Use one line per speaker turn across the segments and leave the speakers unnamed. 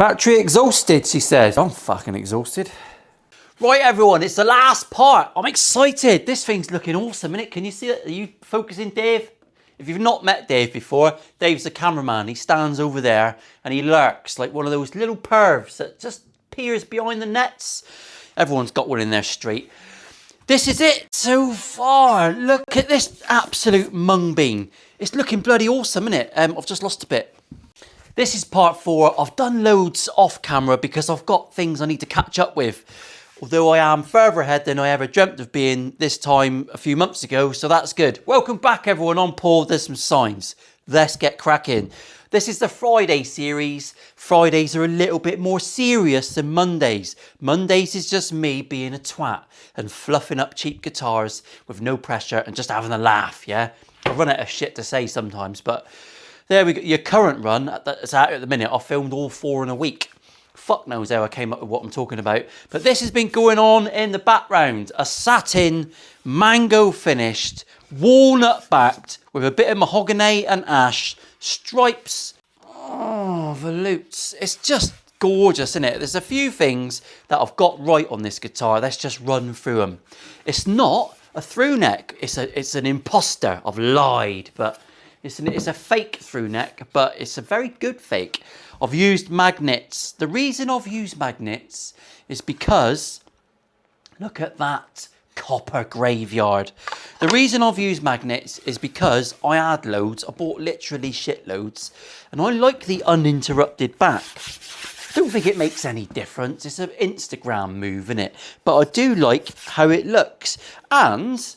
Battery exhausted, she says. I'm fucking exhausted. Right, everyone, it's the last part. I'm excited. This thing's looking awesome, isn't it? Can you see it? Are you focusing, Dave? If you've not met Dave before, Dave's the cameraman. He stands over there and he lurks like one of those little pervs that just peers behind the nets. Everyone's got one in their street. This is it so far. Look at this absolute mung bean. It's looking bloody awesome, isn't it? I've just lost a bit. This is part 4. I've done loads off camera because I've got things I need to catch up with. Although I am further ahead than I ever dreamt of being this time a few months ago, so that's good. Welcome back, everyone. I'm Paul. There's some signs. Let's get cracking. This is the Friday series. Fridays are a little bit more serious than Mondays. Mondays is just me being a twat and fluffing up cheap guitars with no pressure and just having a laugh, yeah? I run out of shit to say sometimes, but there we go. Your current run that's out at the minute, I filmed all 4 in a week. Fuck knows how I came up with what I'm talking about. But this has been going on in the background. A satin, mango finished, walnut backed with a bit of mahogany and ash, stripes. Oh, volutes. It's just gorgeous, isn't it? There's a few things that I've got right on this guitar. Let's just run through them. It's not a through neck. It's an imposter. I've lied, but it's a fake through neck, but it's a very good fake. I've used magnets. The reason I've used magnets is because, look at that copper graveyard. The reason I've used magnets is because I had loads. I bought literally shitloads. And I like the uninterrupted back. I don't think it makes any difference. It's an Instagram move, isn't it? But I do like how it looks. And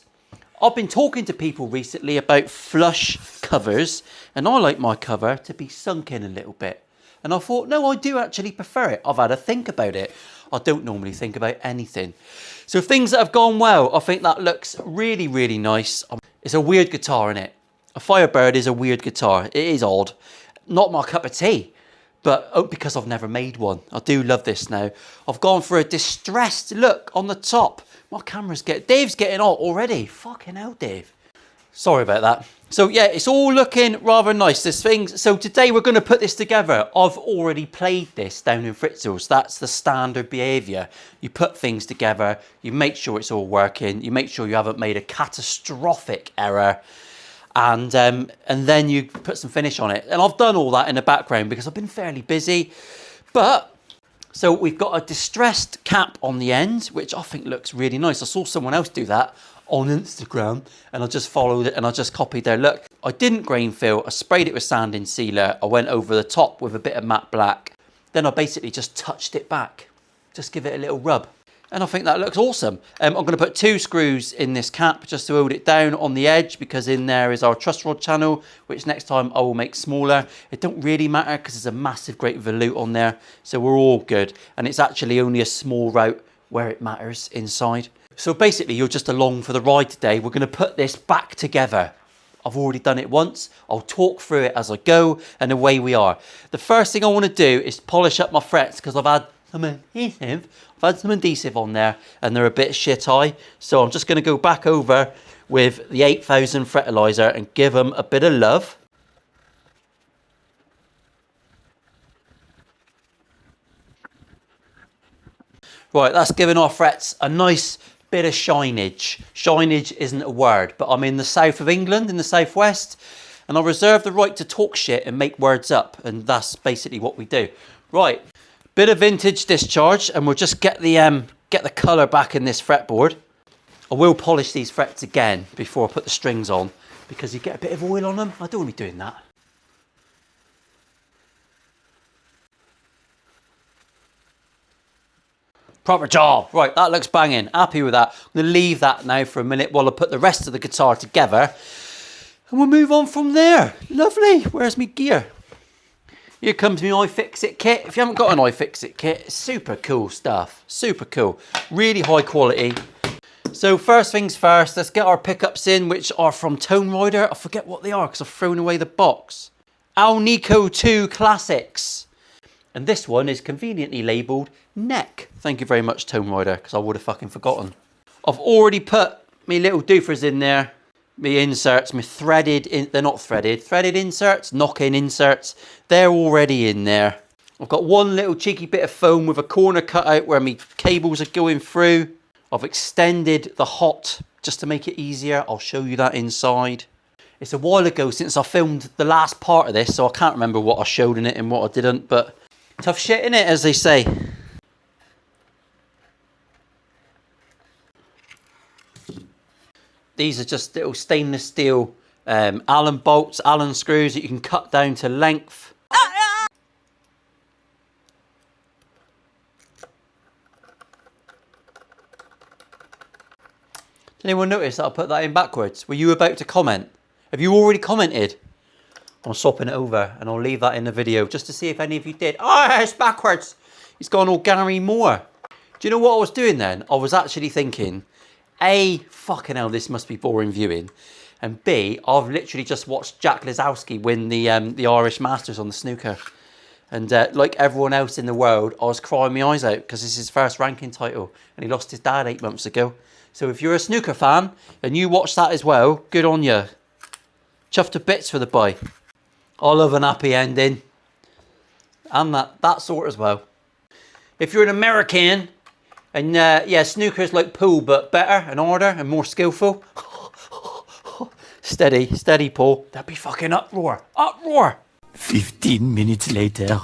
I've been talking to people recently about flush covers. And I like my cover to be sunk in a little bit. And I thought, no, I do actually prefer it. I've had a think about it. I don't normally think about anything. So things that have gone well, I think that looks really, really nice. It's a weird guitar, isn't it? A Firebird is a weird guitar. It is odd. Not my cup of tea, but because I've never made one. I do love this now. I've gone for a distressed look on the top. My camera's Dave's getting hot already. Fucking hell, Dave. Sorry about that. So yeah, it's all looking rather nice, this thing. So today we're going to put this together. I've already played this down in Fritzl's. That's the standard behaviour. You put things together, you make sure it's all working, you make sure you haven't made a catastrophic error, and then you put some finish on it. And I've done all that in the background because I've been fairly busy. But so we've got a distressed cap on the end, which I think looks really nice. I saw someone else do that on Instagram and I just followed it and I just copied their look. I didn't grain fill, I sprayed it with sanding sealer, I went over the top with a bit of matte black, then I basically just touched it back, just give it a little rub, and I think that looks awesome. I'm going to put 2 screws in this cap just to hold it down on the edge, because in there is our truss rod channel, which next time I will make smaller. It don't really matter because there's a massive great volute on there, so we're all good, and it's actually only a small route where it matters inside. So basically, you're just along for the ride today. We're going to put this back together. I've already done it once. I'll talk through it as I go, and away we are. The first thing I want to do is polish up my frets because I've had some adhesive on there, and they're a bit shit high. So I'm just going to go back over with the 8000 Fretilizer and give them a bit of love. Right, that's giving our frets a nice bit of shinage. Shinage isn't a word, but I'm in the south of England, in the southwest, and I reserve the right to talk shit and make words up, and that's basically what we do. Right, bit of vintage discharge, and we'll just get the colour back in this fretboard. I will polish these frets again before I put the strings on, because you get a bit of oil on them. I don't want to be doing that. Proper job. Right, that looks banging. Happy with that. I'm going to leave that now for a minute while I put the rest of the guitar together. And we'll move on from there. Lovely. Where's my gear? Here comes my iFixit kit. If you haven't got an iFixit kit, it's super cool stuff. Super cool. Really high quality. So first things first, let's get our pickups in, which are from Tone Rider. I forget what they are because I've thrown away the box. Alnico 2 Classics. And this one is conveniently labelled Neck. Thank you very much, Tone Rider, because I would have fucking forgotten. I've already put me little doofers in there. Me inserts, me threaded, they're not threaded, threaded inserts, knock-in inserts. They're already in there. I've got one little cheeky bit of foam with a corner cut out where my cables are going through. I've extended the hot just to make it easier. I'll show you that inside. It's a while ago since I filmed the last part of this, so I can't remember what I showed in it and what I didn't, but tough shit in it, as they say. These are just little stainless steel Allen bolts, Allen screws that you can cut down to length. Did anyone notice that I put that in backwards? Were you about to comment? Have you already commented? I'm swapping it over and I'll leave that in the video just to see if any of you did. Oh, it's backwards. It's gone all Gary Moore. Do you know what I was doing then? I was actually thinking, A, fucking hell, this must be boring viewing. And B, I've literally just watched Jack Lisowski win the Irish Masters on the snooker. And like everyone else in the world, I was crying my eyes out because it's his first ranking title. And he lost his dad 8 months ago. So if you're a snooker fan and you watch that as well, good on you. Chuffed to bits for the boy. I love an happy ending. And that sort as well. If you're an American and yeah, snooker's like pool but better and harder and more skillful. Steady Paul. That'd be fucking uproar. 15 minutes later.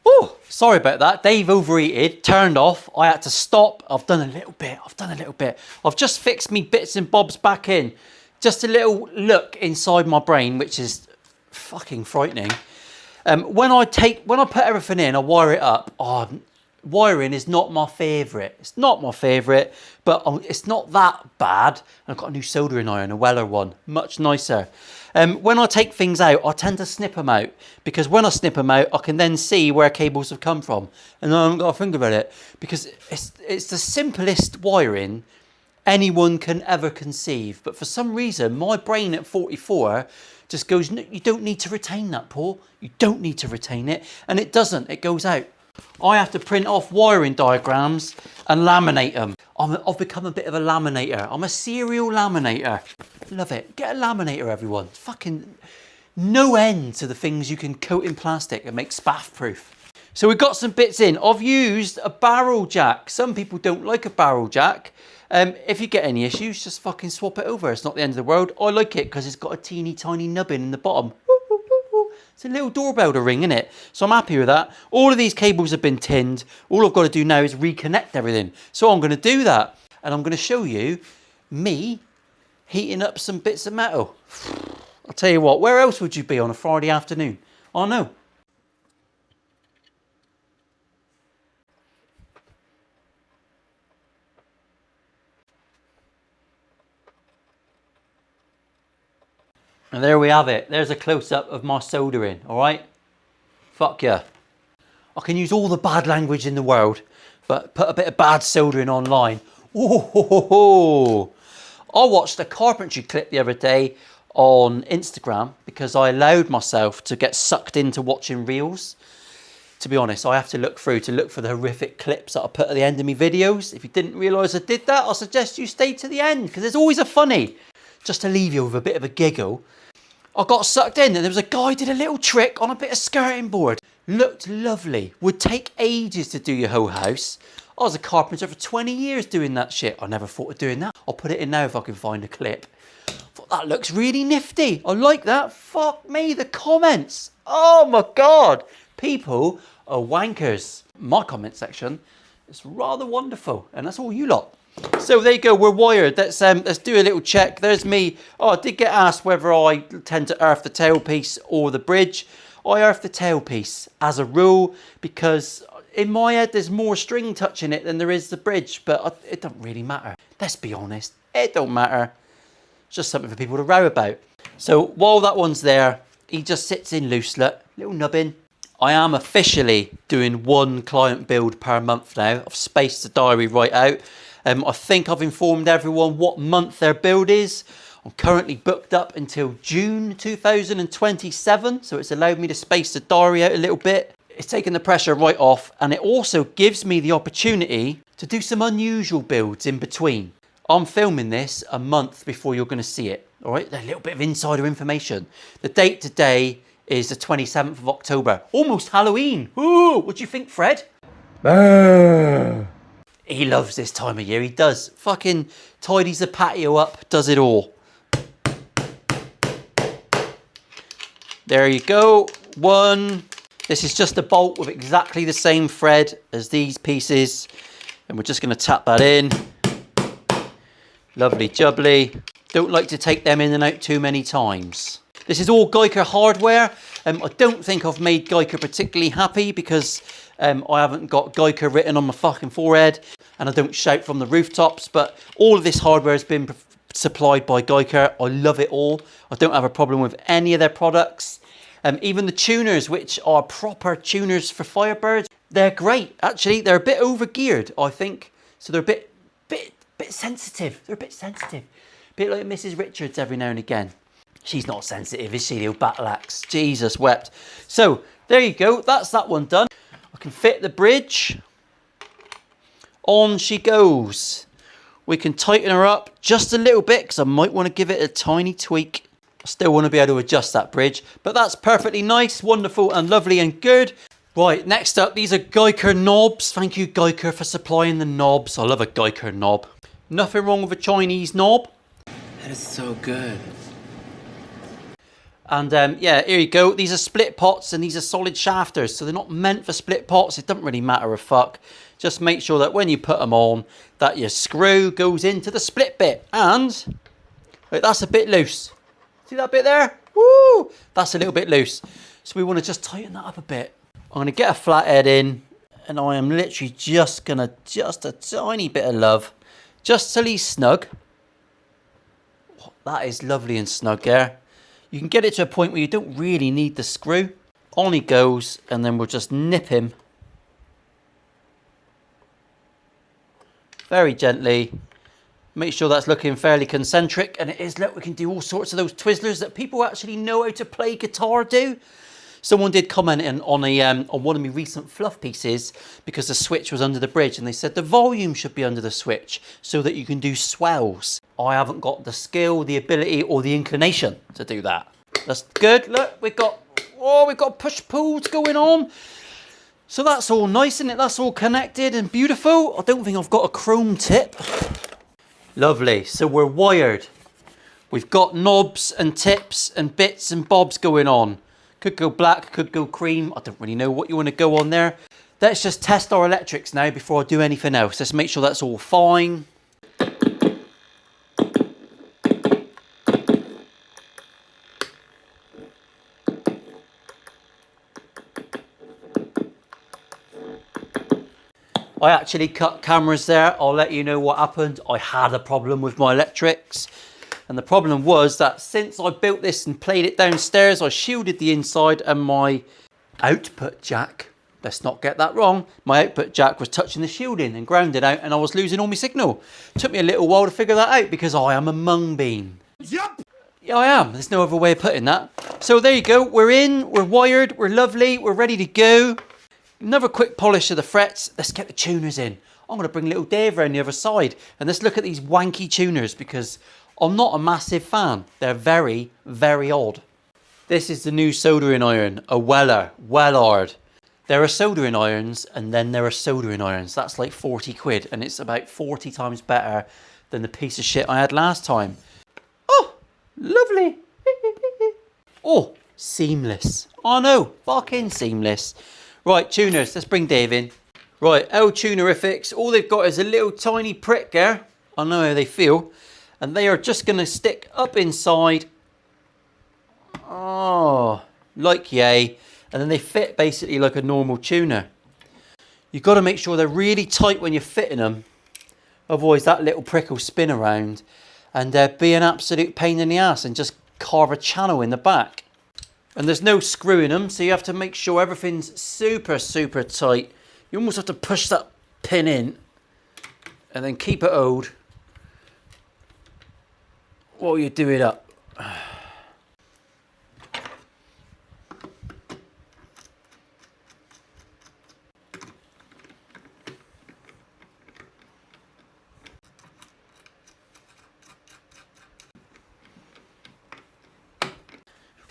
Oh, sorry about that. Dave overheated, turned off. I had to stop. I've done a little bit. I've just fixed me bits and bobs back in. Just a little look inside my brain, which is fucking frightening. When I put everything in, I wire it up. Oh, wiring is not my favourite. It's not my favourite, but it's not that bad. I've got a new soldering iron, a Weller one, much nicer. When I take things out, I tend to snip them out because when I snip them out, I can then see where cables have come from, and I haven't got to think about it because it's the simplest wiring anyone can ever conceive. But for some reason, my brain at 44 just goes, no, you don't need to retain that, Paul. You don't need to retain it, and it doesn't. It goes out. I have to print off wiring diagrams and laminate them. I've become a bit of a laminator. I'm a serial laminator. Love it. Get a laminator, everyone. Fucking no end to the things you can coat in plastic and make spaff proof. So we've got some bits in. I've used a barrel jack. Some people don't like a barrel jack. If you get any issues, just fucking swap it over. It's not the end of the world. I like it because it's got a teeny tiny nubbin in the bottom. It's a little doorbell to ring, isn't it? So I'm happy with that. All of these cables have been tinned. All I've got to do now is reconnect everything. So I'm going to do that. And I'm going to show you me heating up some bits of metal. I'll tell you what, where else would you be on a Friday afternoon? I know. And there we have it. There's a close-up of my soldering, all right? Fuck yeah. I can use all the bad language in the world, but put a bit of bad soldering online. Oh, I watched a carpentry clip the other day on Instagram because I allowed myself to get sucked into watching reels. To be honest, I have to look for the horrific clips that I put at the end of my videos. If you didn't realise I did that, I suggest you stay to the end because there's always a funny. Just to leave you with a bit of a giggle. I got sucked in and there was a guy did a little trick on a bit of skirting board. Looked lovely. Would take ages to do your whole house. I was a carpenter for 20 years doing that shit. I never thought of doing that. I'll put it in now if I can find a clip. Thought that looks really nifty. I like that. Fuck me, the comments. Oh my God. People are wankers. My comment section is rather wonderful. And that's all you lot. So there you go, we're wired. Let's do a little check. There's me. Oh, I did get asked whether I tend to earth the tailpiece or the bridge. I earth the tailpiece as a rule because in my head there's more string touching it than there is the bridge, but it don't really matter. Let's be honest, it don't matter. It's just something for people to row about. So while that one's there, he just sits in looselet, little nubbin. I am officially doing one client build per month now. I've spaced the diary right out. I think I've informed everyone what month their build is. I'm currently booked up until June 2027, so it's allowed me to space the diary out a little bit. It's taken the pressure right off, and it also gives me the opportunity to do some unusual builds in between. I'm filming this a month before you're going to see it, all right? A little bit of insider information. The date today is the 27th of October. Almost Halloween. Ooh, what do you think, Fred? He loves this time of year. He does. Fucking tidies the patio up, does it all. There you go. One. This is just a bolt with exactly the same thread as these pieces. And we're just going to tap that in. Lovely jubbly. Don't like to take them in and out too many times. This is all Geiker hardware. I don't think I've made Geiker particularly happy because I haven't got Geiker written on my fucking forehead and I don't shout from the rooftops, but all of this hardware has been supplied by Geiker. I love it all. I don't have a problem with any of their products. Even the tuners, which are proper tuners for Firebirds, they're great. Actually, they're a bit over geared, I think. So they're a bit sensitive. They're a bit sensitive. A bit like Mrs. Richards every now and again. She's not sensitive, is she, the old battle axe? Jesus wept. So, there you go. That's that one done. I can fit the bridge. On she goes. We can tighten her up just a little bit because I might want to give it a tiny tweak. I still want to be able to adjust that bridge. But that's perfectly nice, wonderful and lovely and good. Right, next up, these are Geiker knobs. Thank you, Geiker, for supplying the knobs. I love a Geiker knob. Nothing wrong with a Chinese knob.
That is so good.
And yeah, here you go. These are split pots and these are solid shafters. So they're not meant for split pots. It doesn't really matter a fuck. Just make sure that when you put them on, that your screw goes into the split bit. And wait, that's a bit loose. See that bit there? Woo! That's a little bit loose. So we want to just tighten that up a bit. I'm going to get a flathead in. And I am literally just going to, just a tiny bit of love. Just till he's snug. Oh, that is lovely and snug there. You can get it to a point where you don't really need the screw. On he goes, and then we'll just nip him. Very gently. Make sure that's looking fairly concentric. And it is, look, we can do all sorts of those Twizzlers that people actually know how to play guitar do. Someone did comment on one of my recent fluff pieces because the switch was under the bridge and they said the volume should be under the switch so that you can do swells. I haven't got the skill, the ability or the inclination to do that. That's good. Look, we've got push pulls going on. So that's all nice, isn't it? That's all connected and beautiful. I don't think I've got a chrome tip. Lovely. So we're wired. We've got knobs and tips and bits and bobs going on. Could go black, could go cream. I don't really know what you want to go on there. Let's just test our electrics now before I do anything else. Let's make sure that's all fine. I actually cut cameras there. I'll let you know what happened. I had a problem with my electrics. And the problem was that since I built this and played it downstairs, I shielded the inside and my output jack, let's not get that wrong, my output jack was touching the shielding and grounded out and I was losing all my signal. It took me a little while to figure that out because I am a mung bean. Yep. Yeah, I am. There's no other way of putting that. So there you go. We're in, we're wired, we're lovely, we're ready to go. Another quick polish of the frets. Let's get the tuners in. I'm going to bring little Dave around the other side and let's look at these wanky tuners because I'm not a massive fan. They're very, very odd. This is the new soldering iron, a Weller, Wellard. There are soldering irons and then there are soldering irons. That's like 40 quid and it's about 40 times better than the piece of shit I had last time. Oh, lovely. Oh, seamless. Oh no, fucking seamless. Right, tuners, let's bring Dave in. Right, L Tunerifics. All they've got is a little tiny prick there. I know how they feel. And they are just going to stick up inside. Oh, like yay. And then they fit basically like a normal tuner. You've got to make sure they're really tight when you're fitting them. Otherwise that little prick will spin around. And be an absolute pain in the ass and just carve a channel in the back. And there's no screw in them. So you have to make sure everything's super, super tight. You almost have to push that pin in. And then keep it hold. While you do it up.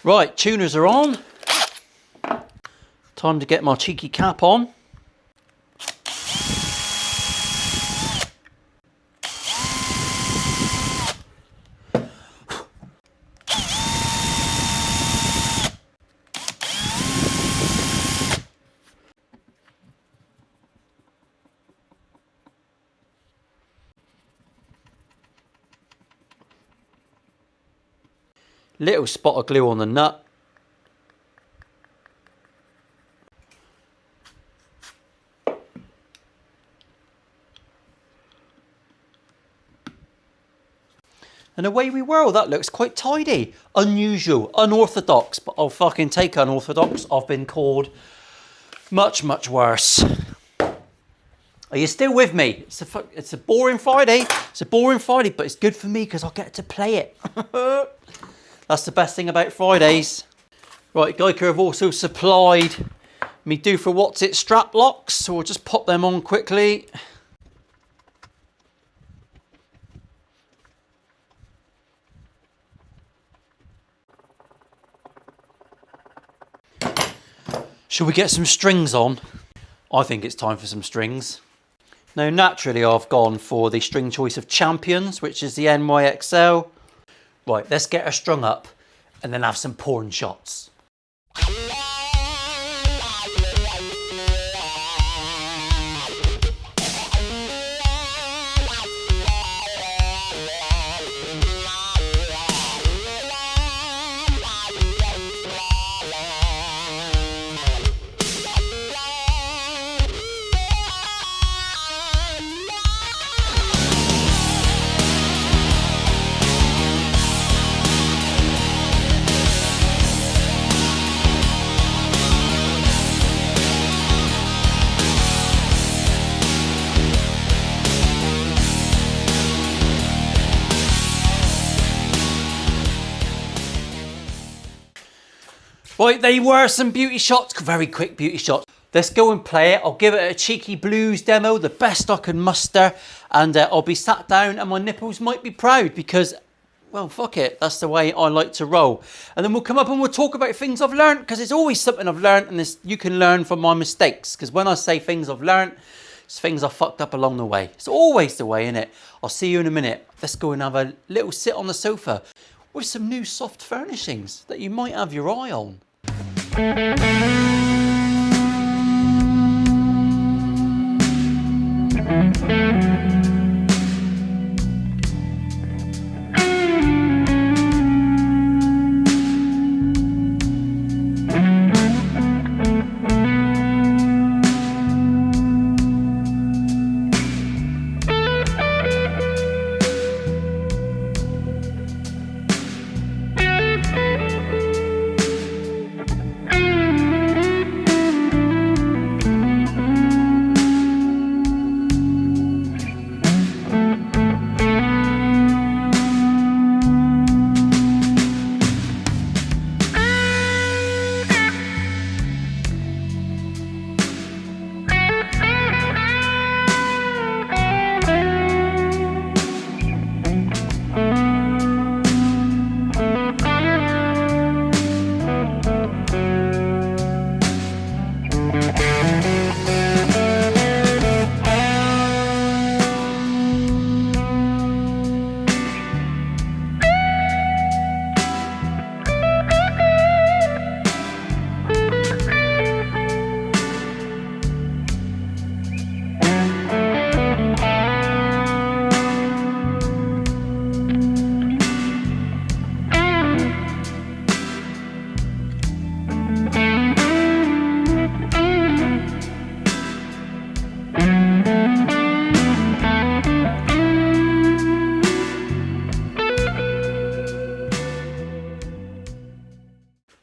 Right, tuners are on. Time to get my cheeky cap on. Little spot of glue on the nut. And away we whirl. That looks quite tidy. Unusual, unorthodox, but I'll fucking take unorthodox. I've been called much, much worse. Are you still with me? It's a boring Friday. It's a boring Friday, but it's good for me because I'll get to play it. That's the best thing about Fridays. Right, Geico have also supplied me do for what's it strap locks, so we'll just pop them on quickly. Should we get some strings on? I think it's time for some strings. Now, naturally, I've gone for the string choice of Champions, which is the NYXL. Right, let's get her strung up and then have some porn shots. Right, they were some beauty shots, very quick beauty shots. Let's go and play it. I'll give it a cheeky blues demo, the best I can muster, and I'll be sat down and my nipples might be proud because, well, fuck it, that's the way I like to roll. And then we'll come up and we'll talk about things I've learned, because it's always something I've learned, and this, you can learn from my mistakes, because when I say things I've learned, it's things I fucked up along the way. It's always the way, innit? I'll see you in a minute. Let's go and have a little sit on the sofa with some new soft furnishings that you might have your eye on.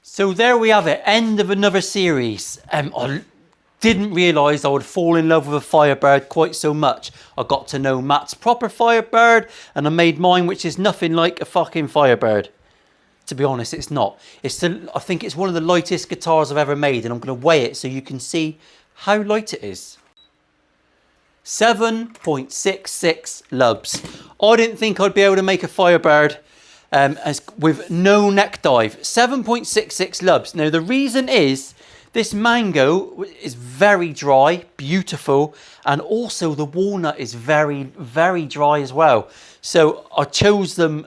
So there we have it, end of another series. I didn't realise I would fall in love with a Firebird quite so much. I got to know Matt's proper Firebird, and I made mine, which is nothing like a fucking Firebird. To be honest, it's not. I think it's one of the lightest guitars I've ever made, and I'm going to weigh it so you can see how light it is. 7.66 lubs. I didn't think I'd be able to make a Firebird with no neck dive. 7.66 lubs. Now the reason is This mango is very dry, beautiful, and also the walnut is very, very dry as well. So I chose the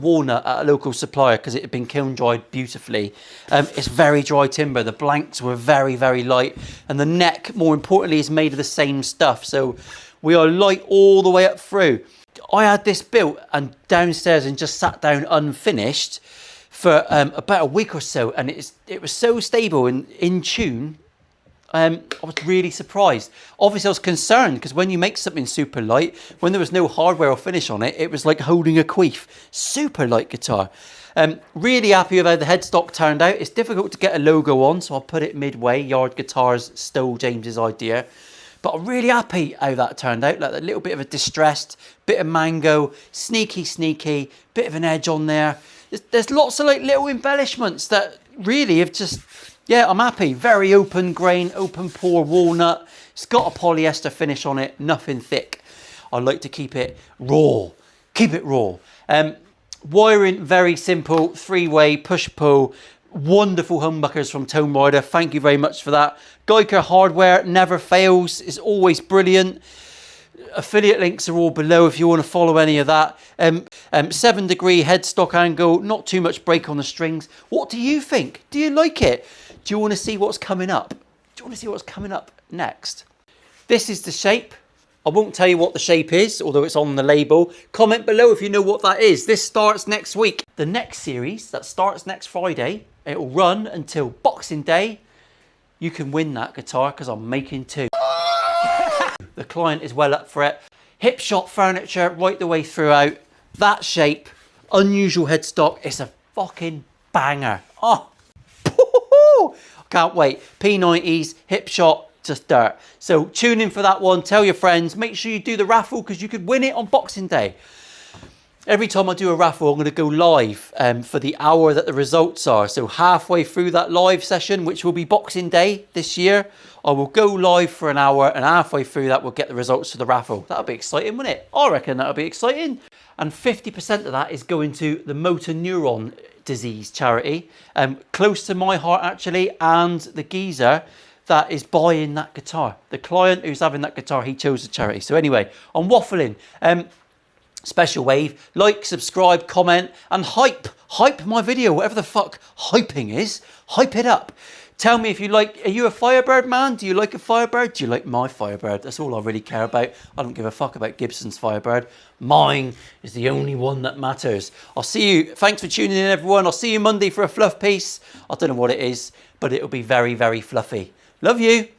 walnut at a local supplier because it had been kiln dried beautifully. It's very dry timber. The blanks were very, very light, and the neck, more importantly, is made of the same stuff. So we are light all the way up through. I had this built and downstairs and just sat down unfinished for about a week or so, and it was so stable and in tune. I was really surprised. Obviously, I was concerned because when you make something super light, when there was no hardware or finish on it, it was like holding a queef. Super light guitar. Really happy with how the headstock turned out. It's difficult to get a logo on, so I'll put it midway. Yard Guitars stole James's idea. But I'm really happy how that turned out. Like a little bit of a distressed, bit of mango, sneaky, bit of an edge on there. There's lots of like little embellishments that really have just, yeah, I'm happy. Very open grain, open pore walnut. It's got a polyester finish on it, nothing thick. I like to keep it raw. Keep it raw. Wiring, very simple, 3-way, push-pull. Wonderful humbuckers from Tone Rider. Thank you very much for that. Geiger hardware never fails. It's always brilliant. Affiliate links are all below if you want to follow any of that. 7-degree headstock angle, not too much break on the strings. What do you think? Do you like it? Do you want to see what's coming up? Do you want to see what's coming up next? This is the shape. I won't tell you what the shape is, although it's on the label. Comment below if you know what that is. This starts next week. The next series, that starts next Friday, it will run until Boxing Day. You can win that guitar because I'm making 2. The client is well up for it. Hip shot furniture right the way throughout. That shape, unusual headstock. It's a fucking banger. Oh, can't wait. P90s, hip shot, just dirt. So tune in for that one. Tell your friends. Make sure you do the raffle because you could win it on Boxing Day. Every time I do a raffle, I'm going to go live for the hour that the results are. So halfway through that live session, which will be Boxing Day this year, I will go live for an hour, and halfway through that, we'll get the results for the raffle. That'll be exciting, won't it? I reckon that'll be exciting. And 50% of that is going to the motor neuron disease charity. Close to my heart, actually, and the geezer that is buying that guitar. The client who's having that guitar, he chose the charity. So anyway, I'm waffling. Special wave, like, subscribe, comment, and hype my video, whatever the fuck hyping is. Hype it up. Tell me if you like, are you a Firebird man? Do you like a Firebird? Do you like my Firebird? That's all I really care about. I don't give a fuck about Gibson's Firebird. Mine is the only one that matters. I'll see you. Thanks for tuning in, everyone. I'll see you Monday for a fluff piece. I don't know what it is, but it'll be very, very fluffy. Love you.